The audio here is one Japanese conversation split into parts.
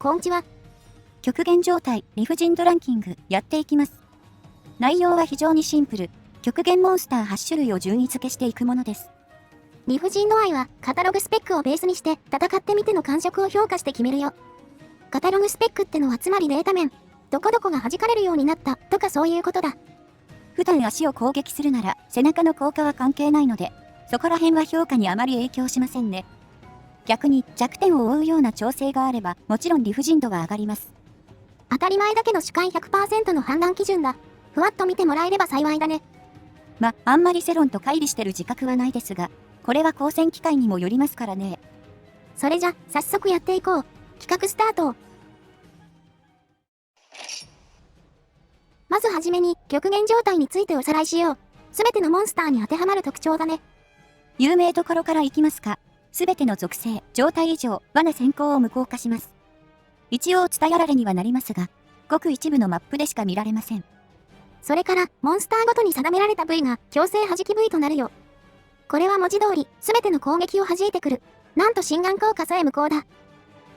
こんちは。極限状態理不尽度ランキングやっていきます。内容は非常にシンプル。極限モンスター8種類を順位付けしていくものです。理不尽度合いはカタログスペックをベースにして戦ってみての感触を評価して決めるよ。カタログスペックってのはつまりデータ面。どこどこが弾かれるようになったとかそういうことだ。普段足を攻撃するなら背中の効果は関係ないので、そこら辺は評価にあまり影響しませんね。逆に弱点を負うような調整があればもちろん理不尽度は上がります。当たり前だけど主観 100% の判断基準だ。ふわっと見てもらえれば幸いだね。あんまり世論と乖離してる自覚はないですが、これは交戦機会にもよりますからね。それじゃ、早速やっていこう。企画スタート。まずはじめに、極限状態についておさらいしよう。すべてのモンスターに当てはまる特徴だね。有名どころからいきますか。すべての属性、状態以上、罠先行を無効化します。一応伝えられにはなりますが、ごく一部のマップでしか見られません。それから、モンスターごとに定められた部位が強制弾き部位となるよ。これは文字通り、すべての攻撃を弾いてくる。なんと心眼効果さえ無効だ。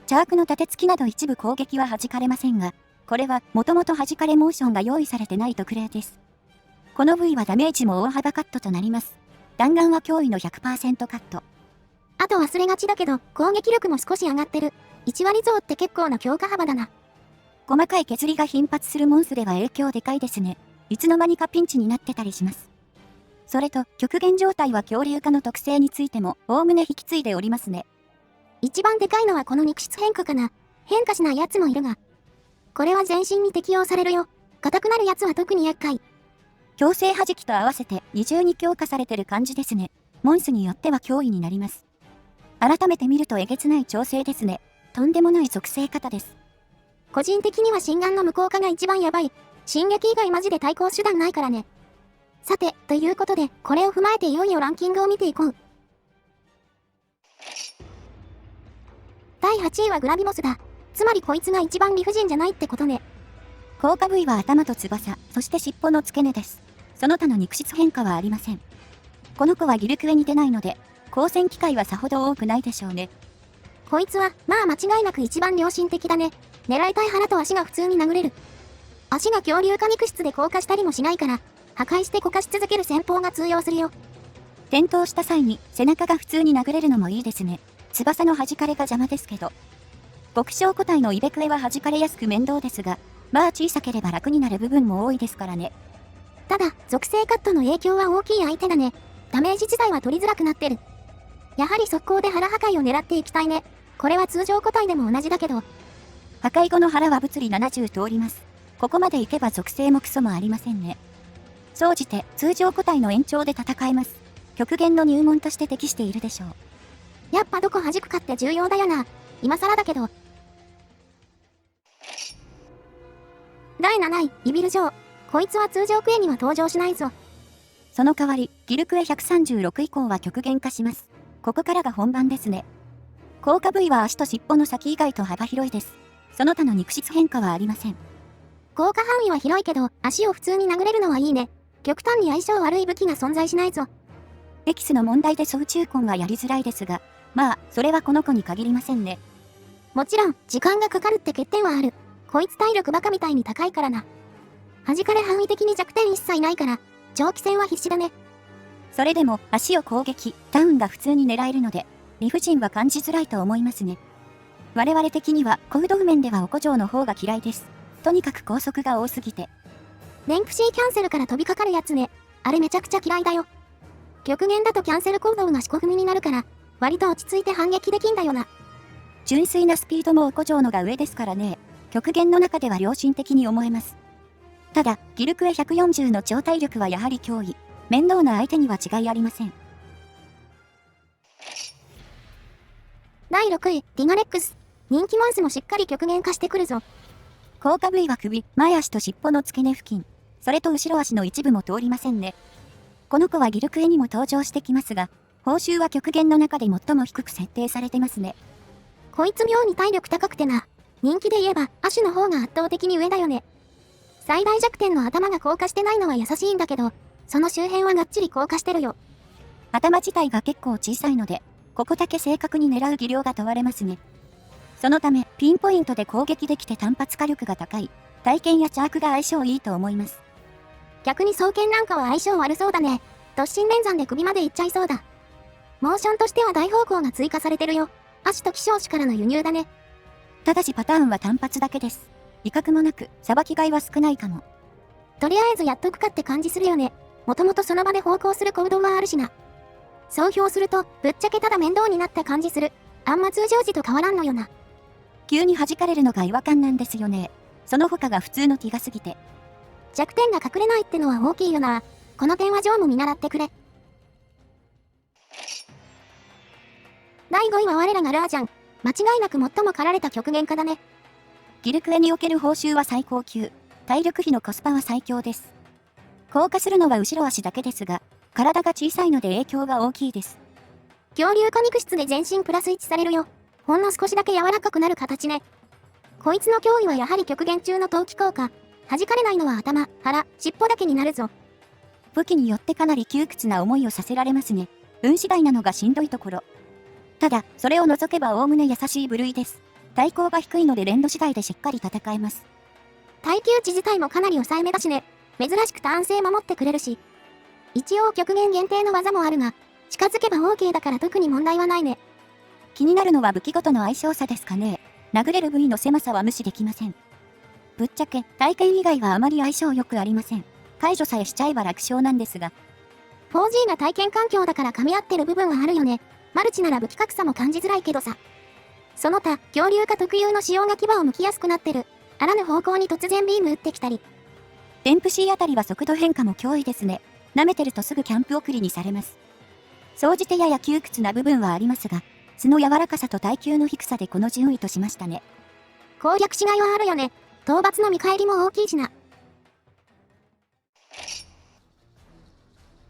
チャークの立て付きなど一部攻撃は弾かれませんが、これはもともと弾かれモーションが用意されてない特例です。この部位はダメージも大幅カットとなります。弾丸は脅威の 100% カット。あと忘れがちだけど、攻撃力も少し上がってる。1割増って結構な強化幅だな。細かい削りが頻発するモンスでは影響でかいですね。いつの間にかピンチになってたりします。それと、極限状態は恐竜化の特性についても、おおむね引き継いでおりますね。一番でかいのはこの肉質変化かな。変化しないやつもいるが。これは全身に適用されるよ。硬くなるやつは特に厄介。強制弾きと合わせて二重に強化されてる感じですね。モンスによっては脅威になります。改めて見るとえげつない調整ですね。とんでもない属性方です。個人的には心眼の無効化が一番やばい。進撃以外マジで対抗手段ないからね。さて、ということで、これを踏まえていよいよランキングを見ていこう。第8位はグラビモスだ。つまりこいつが一番理不尽じゃないってことね。効果部位は頭と翼、そして尻尾の付け根です。その他の肉質変化はありません。この子はギルクエに出ないので、交戦機会はさほど多くないでしょうね。こいつは、まあ間違いなく一番良心的だね。狙いたい腹と足が普通に殴れる。足が恐竜化肉質で硬化したりもしないから、破壊して固化し続ける戦法が通用するよ。転倒した際に背中が普通に殴れるのもいいですね。翼の弾かれが邪魔ですけど。極小個体のイベクエは弾かれやすく面倒ですが、まあ小さければ楽になる部分も多いですからね。ただ、属性カットの影響は大きい相手だね。ダメージ自体は取りづらくなってる。やはり速攻で腹破壊を狙っていきたいね。これは通常個体でも同じだけど。破壊後の腹は物理70通ります。ここまでいけば属性もクソもありませんね。総じて通常個体の延長で戦えます。極限の入門として適しているでしょう。やっぱどこ弾くかって重要だよな。今更だけど。第7位、イビルジョー。こいつは通常クエには登場しないぞ。その代わり、ギルクエ136以降は極限化します。ここからが本番ですね。効果部位は足と尻尾の先以外と幅広いです。その他の肉質変化はありません。効果範囲は広いけど、足を普通に殴れるのはいいね。極端に相性悪い武器が存在しないぞ。エキスの問題で総中根はやりづらいですが、まあ、それはこの子に限りませんね。もちろん、時間がかかるって欠点はある。こいつ体力バカみたいに高いからな。弾かれ範囲的に弱点一切ないから、長期戦は必至だね。それでも、足を攻撃、ダウンが普通に狙えるので、理不尽は感じづらいと思いますね。我々的には、コード譜面ではお古城の方が嫌いです。とにかく高速が多すぎて。レンク C キャンセルから飛びかかるやつね。あれめちゃくちゃ嫌いだよ。極限だとキャンセル行動が四股踏みになるから、割と落ち着いて反撃できんだよな。純粋なスピードもお古城のが上ですからね。極限の中では良心的に思えます。ただ、ギルクエ140の超体力はやはり脅威。面倒な相手には違いありません。第6位、ディガレックス。人気モンスもしっかり極限化してくるぞ。効果部位は首、前足と尻尾の付け根付近。それと後ろ足の一部も通りませんね。この子はギルクエにも登場してきますが、報酬は極限の中で最も低く設定されてますね。こいつ妙に体力高くてな。人気で言えば、アシュの方が圧倒的に上だよね。最大弱点の頭が硬化してないのは優しいんだけど、その周辺はがっちり硬化してるよ。頭自体が結構小さいので、ここだけ正確に狙う技量が問われますね。そのため、ピンポイントで攻撃できて単発火力が高い、体験やチャークが相性いいと思います。逆に双剣なんかは相性悪そうだね。突進連山で首までいっちゃいそうだ。モーションとしては大方向が追加されてるよ。アシト希少種からの輸入だね。ただしパターンは単発だけです。威嚇もなく、さばきがいは少ないかも。とりあえずやっとくかって感じするよね。もともとその場で奉公する行動はあるしな。総評すると、ぶっちゃけただ面倒になった感じする。あんま通常時と変わらんのよな。急に弾かれるのが違和感なんですよね。その他が普通の気が過ぎて。弱点が隠れないってのは大きいよな。この点はジョーも見習ってくれ。第5位は我らがラージャン。間違いなく最も駆られた極限化だね。ギルクエにおける報酬は最高級。体力費のコスパは最強です。降下するのは後ろ足だけですが、体が小さいので影響が大きいです。恐竜化肉質で全身プラス1されるよ。ほんの少しだけ柔らかくなる形ね。こいつの脅威はやはり極限中の投機効果。弾かれないのは頭、腹、尻尾だけになるぞ。武器によってかなり窮屈な思いをさせられますね。運次第なのがしんどいところ。ただ、それを除けばおおむね優しい部類です。対抗が低いので連動次第でしっかり戦えます。耐久値自体もかなり抑えめだしね。珍しくターン性守ってくれるし。一応極限限定の技もあるが、近づけば OK だから特に問題はないね。気になるのは武器ごとの相性差ですかね。殴れる部位の狭さは無視できません。ぶっちゃけ、体験以外はあまり相性良くありません。解除さえしちゃえば楽勝なんですが。4G が体験環境だから噛み合ってる部分はあるよね。マルチなら武器格差も感じづらいけどさ。その他、恐竜化特有の仕様が牙を剥きやすくなってる。あらぬ方向に突然ビーム打ってきたり。デンプシーあたりは速度変化も脅威ですね。舐めてるとすぐキャンプ送りにされます。総じてやや窮屈な部分はありますが、素の柔らかさと耐久の低さでこの順位としましたね。攻略しがいはあるよね。討伐の見返りも大きいしな。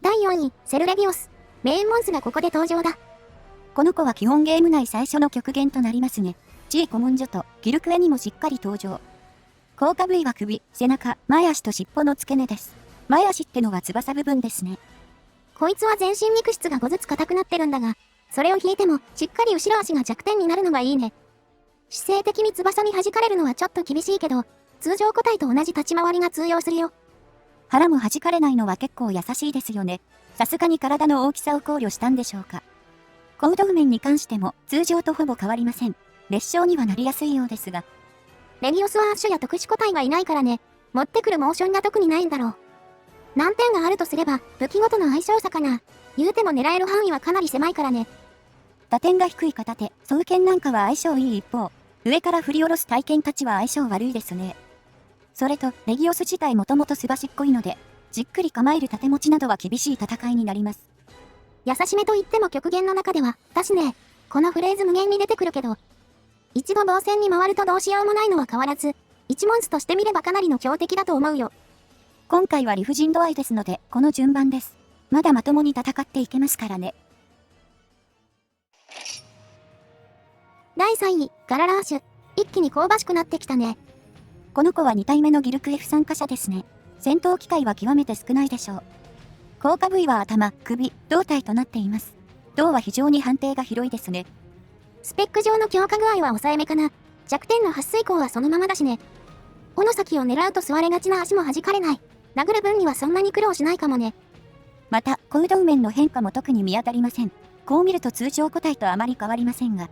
第4位、セルレビオス。メインモンスがここで登場だ。この子は基本ゲーム内最初の極限となりますね。G 古文書とギルクエにもしっかり登場。効果部位は首、背中、前足と尻尾の付け根です。前足ってのは翼部分ですね。こいつは全身肉質が5ずつ硬くなってるんだが、それを引いてもしっかり後ろ足が弱点になるのがいいね。姿勢的に翼に弾かれるのはちょっと厳しいけど、通常個体と同じ立ち回りが通用するよ。腹も弾かれないのは結構優しいですよね。さすがに体の大きさを考慮したんでしょうか。コード譜面に関しても通常とほぼ変わりません。列車にはなりやすいようですが。レギオスはアッシュや特殊個体がいないからね、持ってくるモーションが特にないんだろう。難点があるとすれば、武器ごとの相性差かな。言うても狙える範囲はかなり狭いからね。打点が低い片手、双剣なんかは相性いい一方、上から振り下ろす体剣たちは相性悪いですね。それと、レギオス自体もともとすばしっこいので、じっくり構える盾持ちなどは厳しい戦いになります。優しめと言っても極限の中では、だしね、このフレーズ無限に出てくるけど、一度防戦に回るとどうしようもないのは変わらず、一モンスとしてみればかなりの強敵だと思うよ。今回は理不尽度合いですので、この順番です。まだまともに戦っていけますからね。第3位、ガララーシュ。一気に香ばしくなってきたね。この子は2体目のギルク F 参加者ですね。戦闘機会は極めて少ないでしょう。効果部位は頭、首、胴体となっています。胴は非常に判定が広いですね。スペック上の強化具合は抑えめかな。弱点の撥水口はそのままだしね。尾の先を狙うと吸われがちな足も弾かれない。殴る分にはそんなに苦労しないかもね。また、コード面の変化も特に見当たりません。こう見ると通常個体とあまり変わりませんが、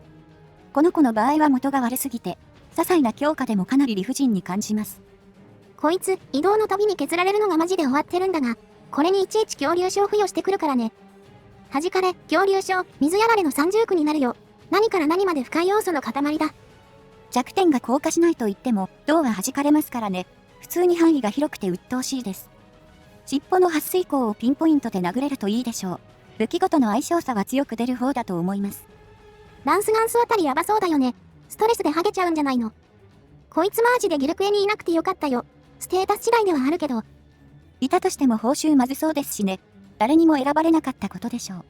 この子の場合は元が悪すぎて、些細な強化でもかなり理不尽に感じます。こいつ、移動の度に削られるのがマジで終わってるんだが、これにいちいち恐竜症付与してくるからね。弾かれ、恐竜症、水やられの三重苦になるよ。何から何まで深い要素の塊だ。弱点が硬化しないと言っても、胴は弾かれますからね。普通に範囲が広くて鬱陶しいです。尻尾の撥水口をピンポイントで殴れるといいでしょう。武器ごとの相性差は強く出る方だと思います。ランスガンスあたりヤバそうだよね。ストレスでハゲちゃうんじゃないの。こいつマージでギルクエにいなくてよかったよ。ステータス次第ではあるけど。いたとしても報酬まずそうですしね。誰にも選ばれなかったことでしょう。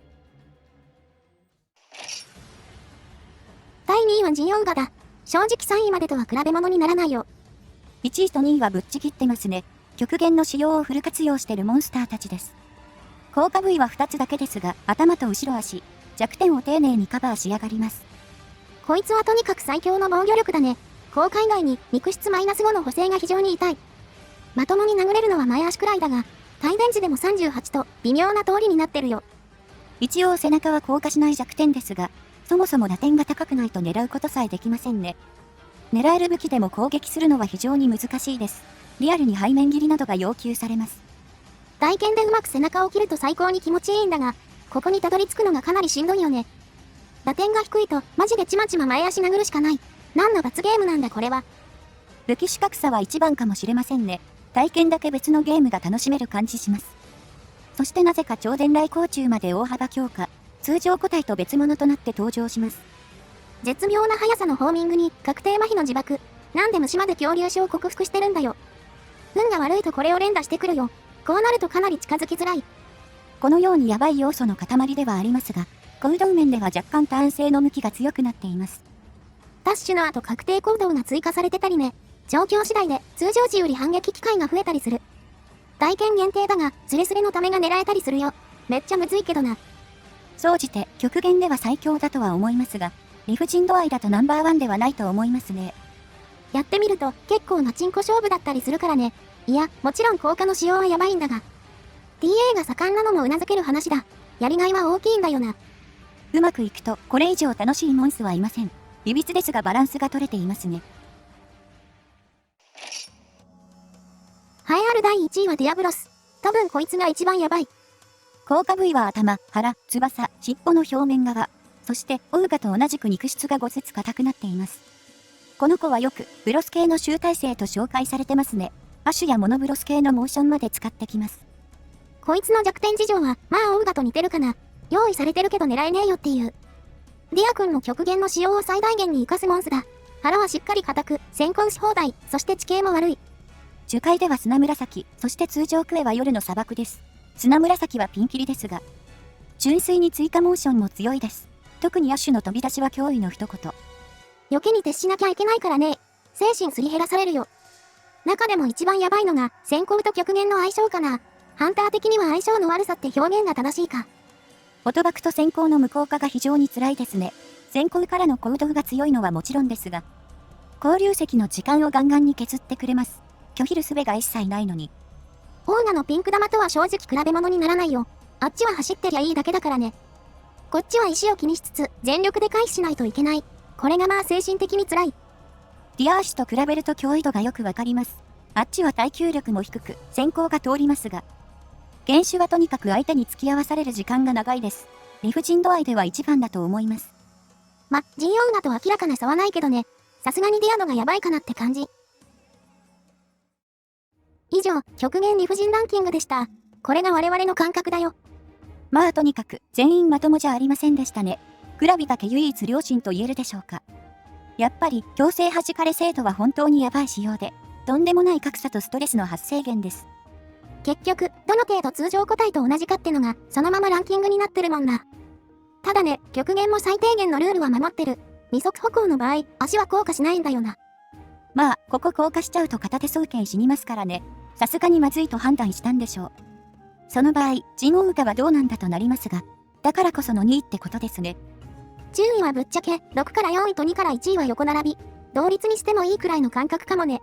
第2位はジオウガだ。正直3位までとは比べ物にならないよ。1位と2位はぶっちぎってますね。極限の仕様をフル活用してるモンスターたちです。効果部位は2つだけですが、頭と後ろ足、弱点を丁寧にカバーしやがります。こいつはとにかく最強の防御力だね。効果以外に肉質マイナス5の補正が非常に痛い。まともに殴れるのは前足くらいだが、帯電時でも38と微妙な通りになってるよ。一応背中は硬化しない弱点ですが、そもそも打点が高くないと狙うことさえできませんね。狙える武器でも攻撃するのは非常に難しいです。リアルに背面切りなどが要求されます。大剣でうまく背中を切ると最高に気持ちいいんだが、ここにたどり着くのがかなりしんどいよね。打点が低いとマジでちまちま前足殴るしかない。何の罰ゲームなんだこれは。武器種格差は一番かもしれませんね。体験だけ別のゲームが楽しめる感じします。そしてなぜか超伝来甲虫まで大幅強化。通常個体と別物となって登場します。絶妙な速さのホーミングに確定麻痺の自爆。なんで虫まで恐竜種を克服してるんだよ。運が悪いとこれを連打してくるよ。こうなるとかなり近づきづらい。このようにヤバい要素の塊ではありますが、コールド面では若干ターン性の向きが強くなっています。ダッシュの後確定行動が追加されてたりね。状況次第で通常時より反撃機会が増えたりする。体験限定だが、スレスレのためが狙えたりするよ。めっちゃむずいけどな。総じて極限では最強だとは思いますが、理不尽度合いだとナンバーワンではないと思いますね。やってみると結構なチンコ勝負だったりするからね。いや、もちろん効果の使用はやばいんだが。TA が盛んなのも頷ける話だ。やりがいは大きいんだよな。うまくいくとこれ以上楽しいモンスはいません。いびつですがバランスが取れていますね。栄えある第1位はディアブロス。多分こいつが一番やばい。効果部位は頭、腹、翼、尻尾の表面側。そしてオウガと同じく肉質が5節硬くなっています。この子はよくブロス系の集大成と紹介されてますね。アシュやモノブロス系のモーションまで使ってきます。こいつの弱点事情はまあオウガと似てるかな。用意されてるけど狙えねえよっていう。ディア君の極限の使用を最大限に活かすモンスだ。腹はしっかり硬く、先行し放題、そして地形も悪い。樹海では砂紫、そして通常クエは夜の砂漠です。砂紫はピンキリですが、純粋に追加モーションも強いです。特にアシュの飛び出しは驚異の一言。避けに徹しなきゃいけないからね。精神すり減らされるよ。中でも一番やばいのが先行と極限の相性かな。ハンター的には相性の悪さって表現が正しいか。オトバクと先行の無効化が非常に辛いですね。先行からの行動が強いのはもちろんですが、交流石の時間をガンガンに削ってくれます。拒否る術が一切ないのに。オーガのピンク玉とは正直比べ物にならないよ。あっちは走ってりゃいいだけだからね。こっちは石を気にしつつ全力で回避しないといけない。これがまあ精神的に辛い。ディアーシュと比べると脅威度がよくわかります。あっちは耐久力も低く、先行が通りますが、原種はとにかく相手に付き合わされる時間が長いです。理不尽度合いでは一番だと思います。ジンオウガと明らかな差はないけどね。さすがにディアドがやばいかなって感じ。以上、極限理不尽ランキングでした。これが我々の感覚だよ。まあとにかく全員まともじゃありませんでしたね。クラビだけ唯一良心と言えるでしょうか。やっぱり強制弾かれ制度は本当にやばい仕様で、とんでもない格差とストレスの発生源です。結局、どの程度通常個体と同じかってのが、そのままランキングになってるもんな。ただね、極限も最低限のルールは守ってる。二足歩行の場合、足は効果しないんだよな。まあ、ここ効果しちゃうと片手送検死にますからね。さすがにまずいと判断したんでしょう。その場合、ジンオウガはどうなんだとなりますが、だからこその2位ってことですね。10位はぶっちゃけ、6から4位と2から1位は横並び。同率にしてもいいくらいの感覚かもね。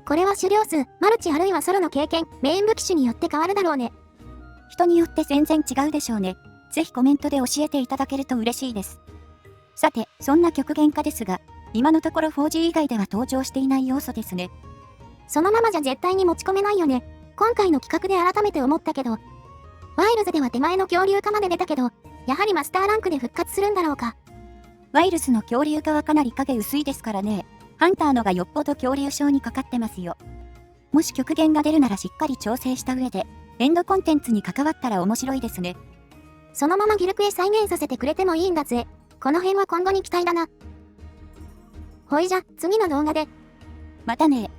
これは種量数、マルチあるいはソロの経験、メイン武器種によって変わるだろうね。人によって全然違うでしょうね。ぜひコメントで教えていただけると嬉しいです。さて、そんな極限化ですが、今のところ 4G 以外では登場していない要素ですね。そのままじゃ絶対に持ち込めないよね。今回の企画で改めて思ったけど、ワイルズでは手前の恐竜化まで出たけど、やはりマスターランクで復活するんだろうか。ワイルズの恐竜化はかなり影薄いですからね。ハンターのがよっぽど恐竜症にかかってますよ。もし極限が出るならしっかり調整した上で、エンドコンテンツに関わったら面白いですね。そのままギルクへ再現させてくれてもいいんだぜ。この辺は今後に期待だな。ほいじゃ、次の動画で。またね。